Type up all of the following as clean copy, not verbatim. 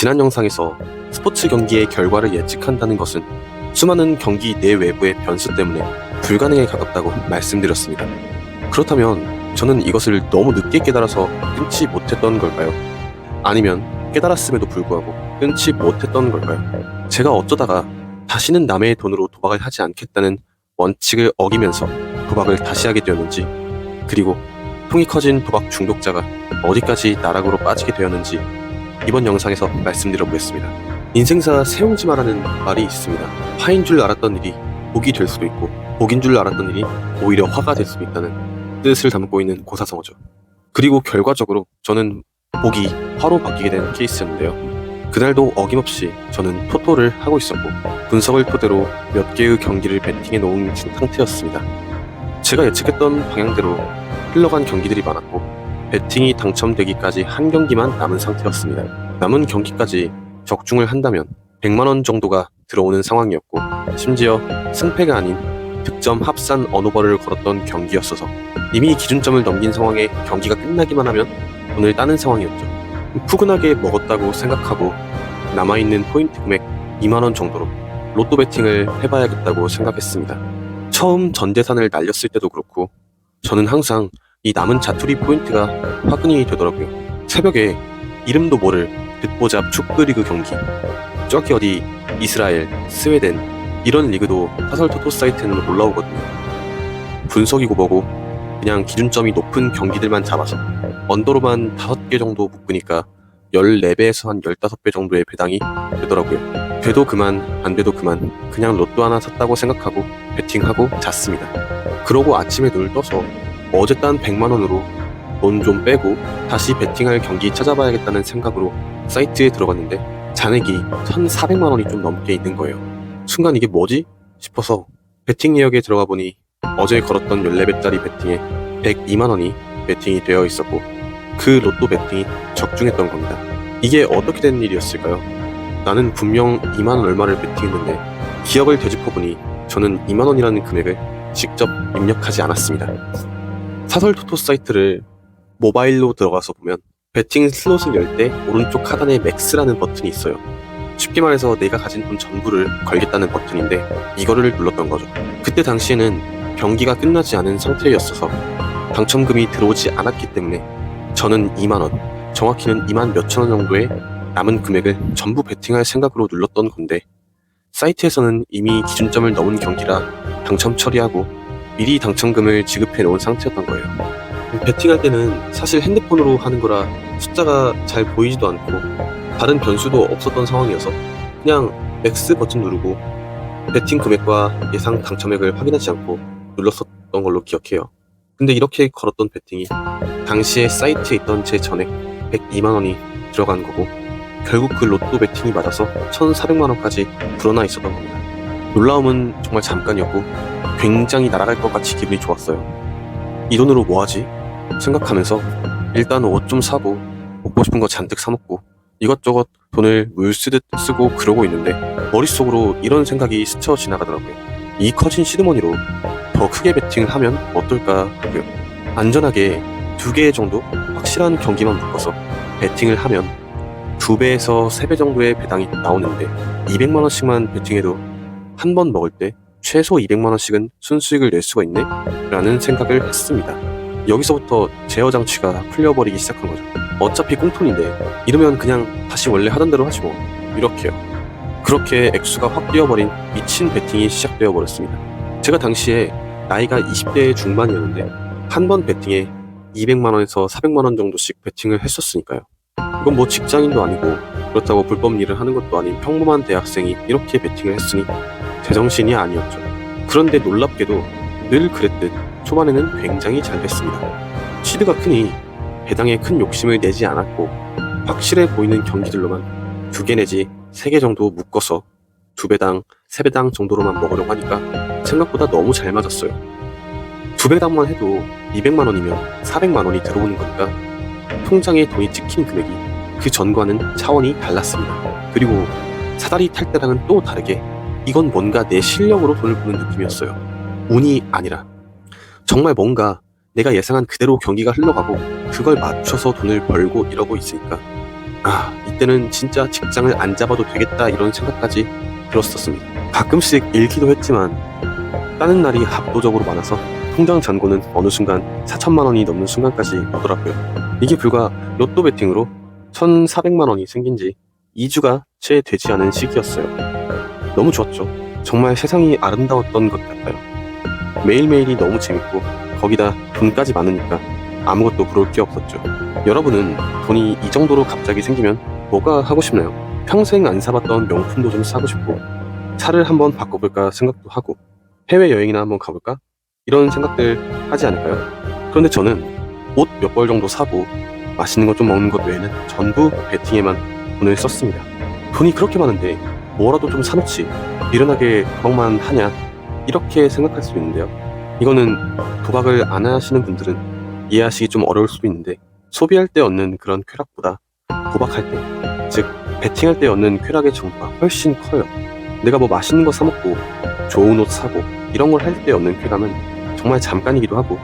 지난 영상에서 스포츠 경기의 결과를 예측한다는 것은 수많은 경기 내외부의 변수 때문에 불가능에 가깝다고 말씀드렸습니다. 그렇다면 저는 이것을 너무 늦게 깨달아서 끊지 못했던 걸까요? 아니면 깨달았음에도 불구하고 끊지 못했던 걸까요? 제가 어쩌다가 다시는 남의 돈으로 도박을 하지 않겠다는 원칙을 어기면서 도박을 다시 하게 되었는지, 그리고 통이 커진 도박 중독자가 어디까지 나락으로 빠지게 되었는지 이번 영상에서 말씀드려 보겠습니다. 인생사 세옹지마라는 말이 있습니다. 화인 줄 알았던 일이 복이 될 수도 있고, 복인 줄 알았던 일이 오히려 화가 될 수도 있다는 뜻을 담고 있는 고사성어죠. 그리고 결과적으로 저는 복이 화로 바뀌게 된 케이스였는데요. 그날도 어김없이 저는 토토를 하고 있었고, 분석을 토대로 몇 개의 경기를 베팅해 놓은 상태였습니다. 제가 예측했던 방향대로 흘러간 경기들이 많았고, 베팅이 당첨되기까지 한 경기만 남은 상태였습니다. 남은 경기까지 적중을 한다면 100만원 정도가 들어오는 상황이었고, 심지어 승패가 아닌 득점 합산 언오버를 걸었던 경기였어서 이미 기준점을 넘긴 상황에 경기가 끝나기만 하면 돈을 따는 상황이었죠. 푸근하게 먹었다고 생각하고 남아있는 포인트 금액 2만원 정도로 로또 베팅을 해봐야겠다고 생각했습니다. 처음 전재산을 날렸을 때도 그렇고 저는 항상 이 남은 자투리 포인트가 화근이 되더라고요. 새벽에 이름도 모를 듣보잡 축구리그 경기, 저기 어디 이스라엘, 스웨덴 이런 리그도 사설 토토 사이트에는 올라오거든요. 분석이고 뭐고 그냥 기준점이 높은 경기들만 잡아서 언더로만 5개 정도 묶으니까 14배에서 한 15배 정도의 배당이 되더라고요. 돼도 그만, 안 돼도 그만, 그냥 로또 하나 샀다고 생각하고 베팅하고 잤습니다. 그러고 아침에 눈을 떠서 어제 딴 100만원으로 돈 좀 빼고 다시 베팅할 경기 찾아봐야겠다는 생각으로 사이트에 들어갔는데 잔액이 1,400만원이 좀 넘게 있는 거예요. 순간 이게 뭐지? 싶어서 베팅 예역에 들어가 보니 어제 걸었던 14배짜리 베팅에 102만원이 베팅이 되어 있었고, 그 로또 베팅이 적중했던 겁니다. 이게 어떻게 된 일이었을까요? 나는 분명 2만원 얼마를 베팅했는데 기억을 되짚어보니 저는 2만원이라는 금액을 직접 입력하지 않았습니다. 사설 토토 사이트를 모바일로 들어가서 보면 베팅 슬롯을 열 때 오른쪽 하단에 맥스라는 버튼이 있어요. 쉽게 말해서 내가 가진 돈 전부를 걸겠다는 버튼인데 이거를 눌렀던 거죠. 그때 당시에는 경기가 끝나지 않은 상태였어서 당첨금이 들어오지 않았기 때문에 저는 2만원, 정확히는 2만 몇천원 정도의 남은 금액을 전부 베팅할 생각으로 눌렀던 건데, 사이트에서는 이미 기준점을 넘은 경기라 당첨 처리하고 미리 당첨금을 지급해 놓은 상태였던 거예요. 베팅할 때는 사실 핸드폰으로 하는 거라 숫자가 잘 보이지도 않고 다른 변수도 없었던 상황이어서 그냥 맥스 버튼 누르고 베팅 금액과 예상 당첨액을 확인하지 않고 눌렀었던 걸로 기억해요. 근데 이렇게 걸었던 베팅이 당시에 사이트에 있던 제 전액 102만원이 들어간 거고, 결국 그 로또 베팅이 맞아서 1,400만원까지 불어나 있었던 겁니다. 놀라움은 정말 잠깐이었고 굉장히 날아갈 것 같이 기분이 좋았어요. 이 돈으로 뭐하지? 생각하면서 일단 옷 좀 사고 먹고 싶은 거 잔뜩 사먹고 이것저것 돈을 물 쓰듯 쓰고 그러고 있는데 머릿속으로 이런 생각이 스쳐 지나가더라고요. 이 커진 시드머니로 더 크게 베팅을 하면 어떨까 하고요. 안전하게 2개 정도 확실한 경기만 묶어서 베팅을 하면 2배에서 3배 정도의 배당이 나오는데 200만원씩만 베팅해도 한 번 먹을 때 최소 200만원씩은 순수익을 낼 수가 있네? 라는 생각을 했습니다. 여기서부터 제어 장치가 풀려버리기 시작한 거죠. 어차피 꽁돈인데 이러면 그냥 다시 원래 하던 대로 하지 뭐, 이렇게요. 그렇게 액수가 확 뛰어버린 미친 베팅이 시작되어 버렸습니다. 제가 당시에 나이가 20대 중반이었는데 한 번 베팅에 200만원에서 400만원 정도씩 베팅을 했었으니까요. 이건 뭐 직장인도 아니고 그렇다고 불법 일을 하는 것도 아닌 평범한 대학생이 이렇게 베팅을 했으니 제정신이 아니었죠. 그런데 놀랍게도 늘 그랬듯 초반에는 굉장히 잘 됐습니다. 시드가 크니 배당에 큰 욕심을 내지 않았고, 확실해 보이는 경기들로만 2개 내지 3개 정도 묶어서 2배당, 3배당 정도로만 먹으려고 하니까 생각보다 너무 잘 맞았어요. 2배당만 해도 200만원이면 400만원이 들어오는 거니까 통장에 돈이 찍힌 금액이 그 전과는 차원이 달랐습니다. 그리고 사다리 탈 때랑은 또 다르게 이건 뭔가 내 실력으로 돈을 버는 느낌이었어요. 운이 아니라 정말 뭔가 내가 예상한 그대로 경기가 흘러가고 그걸 맞춰서 돈을 벌고 이러고 있으니까 그때는 진짜 직장을 안 잡아도 되겠다 이런 생각까지 들었었습니다. 가끔씩 잃기도 했지만 따는 날이 압도적으로 많아서 통장 잔고는 어느 순간 4천만 원이 넘는 순간까지 오더라고요. 이게 불과 로또 베팅으로 1,400만 원이 생긴 지 2주가 채 되지 않은 시기였어요. 너무 좋았죠. 정말 세상이 아름다웠던 것 같아요. 매일매일이 너무 재밌고 거기다 돈까지 많으니까 아무것도 부러울 게 없었죠. 여러분은 돈이 이 정도로 갑자기 생기면 뭐가 하고 싶나요? 평생 안 사봤던 명품도 좀 사고 싶고 차를 한번 바꿔볼까 생각도 하고 해외여행이나 한번 가볼까? 이런 생각들 하지 않을까요? 그런데 저는 옷 몇 벌 정도 사고 맛있는 거 좀 먹는 것 외에는 전부 베팅에만 돈을 썼습니다. 돈이 그렇게 많은데 뭐라도 좀 사놓지 미련하게 도박만 하냐 이렇게 생각할 수 있는데요. 이거는 도박을 안 하시는 분들은 이해하시기 좀 어려울 수도 있는데 소비할 때 얻는 그런 쾌락보다 도박할 때, 즉 베팅할 때 얻는 쾌락의 정도가 훨씬 커요. 내가 뭐 맛있는 거 사 먹고 좋은 옷 사고 이런 걸 할 때 얻는 쾌감은 정말 잠깐이기도 하고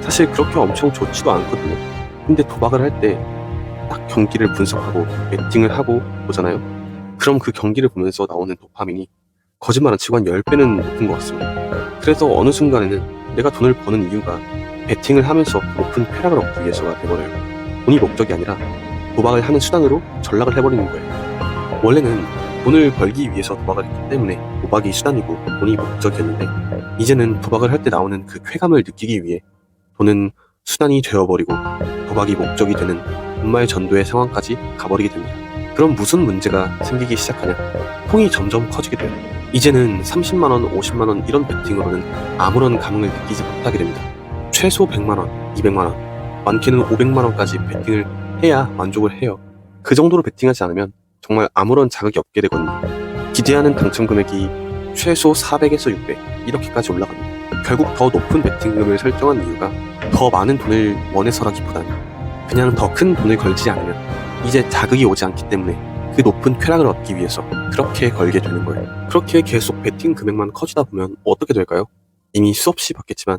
사실 그렇게 엄청 좋지도 않거든요. 근데 도박을 할 때 딱 경기를 분석하고 베팅을 하고 보잖아요. 그럼 그 경기를 보면서 나오는 도파민이 거짓말 안 치고 한 10배는 높은 것 같습니다. 그래서 어느 순간에는 내가 돈을 버는 이유가 베팅을 하면서 높은 쾌락을 얻기 위해서가 돼버려요. 돈이 목적이 아니라 도박을 하는 수단으로 전락을 해버리는 거예요. 원래는 돈을 벌기 위해서 도박을 했기 때문에 도박이 수단이고 돈이 목적이었는데 이제는 도박을 할 때 나오는 그 쾌감을 느끼기 위해 돈은 수단이 되어버리고 도박이 목적이 되는 분말 전도의 상황까지 가버리게 됩니다. 그럼 무슨 문제가 생기기 시작하냐? 통이 점점 커지게 돼요. 이제는 30만원, 50만원 이런 베팅으로는 아무런 감흥을 느끼지 못하게 됩니다. 최소 100만원, 200만원, 많게는 500만원까지 베팅을 해야 만족을 해요. 그 정도로 베팅하지 않으면 정말 아무런 자극이 없게 되거든요. 기대하는 당첨 금액이 최소 400에서 600 이렇게까지 올라갑니다. 결국 더 높은 베팅금을 설정한 이유가 더 많은 돈을 원해서라기보다는 그냥 더 큰 돈을 걸지 않으면 이제 자극이 오지 않기 때문에 그 높은 쾌락을 얻기 위해서 그렇게 걸게 되는 거예요. 그렇게 계속 베팅 금액만 커지다 보면 어떻게 될까요? 이미 수없이 봤겠지만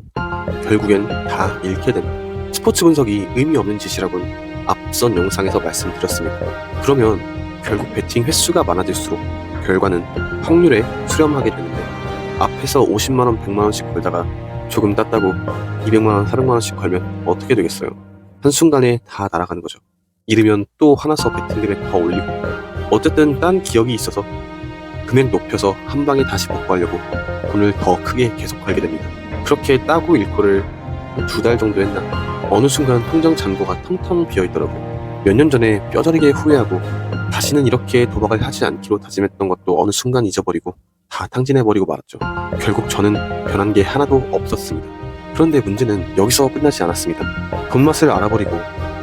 결국엔 다 잃게 됩니다. 스포츠 분석이 의미 없는 짓이라고는 앞선 영상에서 말씀드렸습니다. 그러면 결국 베팅 횟수가 많아질수록 결과는 확률에 수렴하게 되는데 앞에서 50만원, 100만원씩 걸다가 조금 땄다고 200만원, 400만원씩 걸면 어떻게 되겠어요? 한순간에 다 날아가는 거죠. 잃으면 또 화나서 베팅 금액 더 올리고 어쨌든 딴 기억이 있어서 금액 높여서 한 방에 다시 복구하려고 돈을 더 크게 계속 걸게 됩니다. 그렇게 따고 잃고를 한 2달 정도 했나 어느 순간 통장 잔고가 텅텅 비어있더라고요. 몇 년 전에 뼈저리게 후회하고 다시는 이렇게 도박을 하지 않기로 다짐했던 것도 어느 순간 잊어버리고 다 탕진해버리고 말았죠. 결국 저는 변한 게 하나도 없었습니다. 그런데 문제는 여기서 끝나지 않았습니다. 돈맛을 알아버리고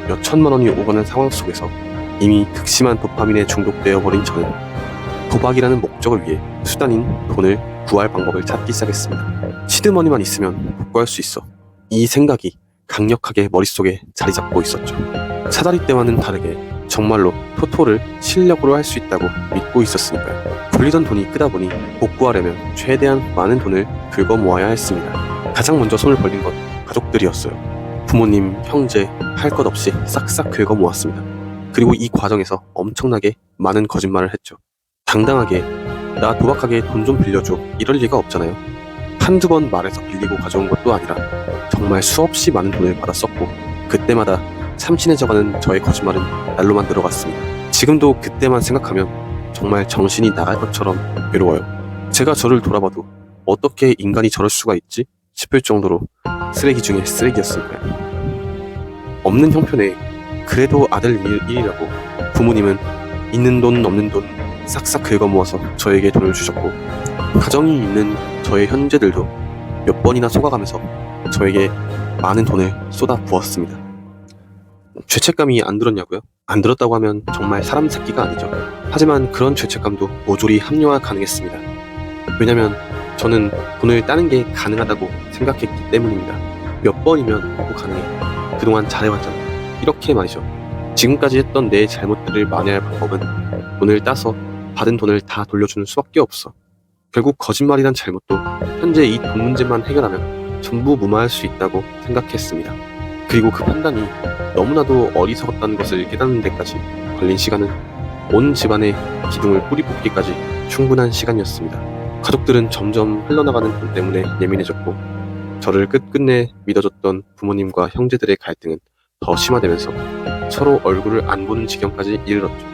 몇 천만 원이 오가는 상황 속에서 이미 극심한 도파민에 중독되어 버린 저는 도박이라는 목적을 위해 수단인 돈을 구할 방법을 찾기 시작했습니다. 시드머니만 있으면 복구할 수 있어. 이 생각이 강력하게 머릿속에 자리 잡고 있었죠. 사다리 때와는 다르게 정말로 토토를 실력으로 할 수 있다고 믿고 있었으니까요. 굴리던 돈이 크다 보니 복구하려면 최대한 많은 돈을 긁어 모아야 했습니다. 가장 먼저 손을 벌린 건 가족들이었어요. 부모님, 형제, 할 것 없이 싹싹 긁어 모았습니다. 그리고 이 과정에서 엄청나게 많은 거짓말을 했죠. 당당하게 나 도박하게 돈 좀 빌려줘 이럴 리가 없잖아요. 한두 번 말해서 빌리고 가져온 것도 아니라 정말 수없이 많은 돈을 받았었고 그때마다 참신해져가는 저의 거짓말은 날로만 늘어갔습니다. 지금도 그때만 생각하면 정말 정신이 나갈 것처럼 괴로워요. 제가 저를 돌아봐도 어떻게 인간이 저럴 수가 있지 싶을 정도로 쓰레기 중에 쓰레기였으니까요. 없는 형편에 그래도 아들 일이라고 부모님은 있는 돈 없는 돈 싹싹 긁어 모아서 저에게 돈을 주셨고 가정이 있는 저의 형제들도 몇 번이나 속아가면서 저에게 많은 돈을 쏟아 부었습니다. 죄책감이 안 들었냐고요? 안 들었다고 하면 정말 사람 새끼가 아니죠. 하지만 그런 죄책감도 모조리 합리화 가능했습니다. 왜냐면 저는 돈을 따는 게 가능하다고 생각했기 때문입니다. 몇 번이면 또 가능해. 그동안 잘해왔잖아. 이렇게 말이죠. 지금까지 했던 내 잘못들을 만회할 방법은 돈을 따서 받은 돈을 다 돌려주는 수밖에 없어. 결국 거짓말이란 잘못도 현재 이 돈 문제만 해결하면 전부 무마할 수 있다고 생각했습니다. 그리고 그 판단이 너무나도 어리석었다는 것을 깨닫는 데까지 걸린 시간은 온 집안의 기둥을 뿌리 뽑기까지 충분한 시간이었습니다. 가족들은 점점 흘러나가는 돈 때문에 예민해졌고 저를 끝끝내 믿어줬던 부모님과 형제들의 갈등은 더 심화되면서 서로 얼굴을 안 보는 지경까지 이르렀죠.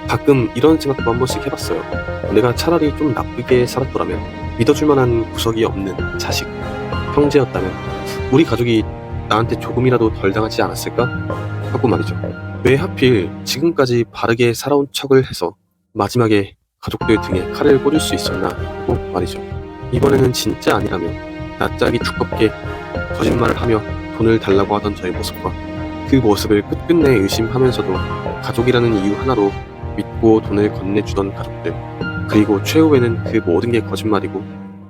가끔 이런 생각도 한 번씩 해봤어요. 내가 차라리 좀 나쁘게 살았더라면, 믿어줄 만한 구석이 없는 자식, 형제였다면 우리 가족이 나한테 조금이라도 덜 당하지 않았을까? 하고 말이죠. 왜 하필 지금까지 바르게 살아온 척을 해서 마지막에 가족들 등에 칼을 꽂을 수 있었나 하고 말이죠. 이번에는 진짜 아니라면 낯짝이 두껍게 거짓말을 하며 돈을 달라고 하던 저의 모습과 그 모습을 끝끝내 의심하면서도 가족이라는 이유 하나로 믿고 돈을 건네주던 가족들, 그리고 최후에는 그 모든 게 거짓말이고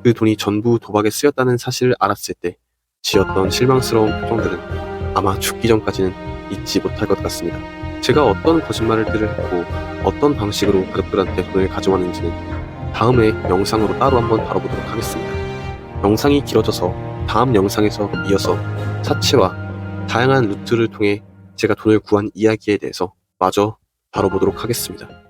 그 돈이 전부 도박에 쓰였다는 사실을 알았을 때 지었던 실망스러운 표정들은 아마 죽기 전까지는 잊지 못할 것 같습니다. 제가 어떤 거짓말들을 했고 어떤 방식으로 가족들한테 돈을 가져왔는지는 다음에 영상으로 따로 한번 다뤄보도록 하겠습니다. 영상이 길어져서 다음 영상에서 이어서 사채와 다양한 루트를 통해 제가 돈을 구한 이야기에 대해서 마저 다뤄보도록 하겠습니다.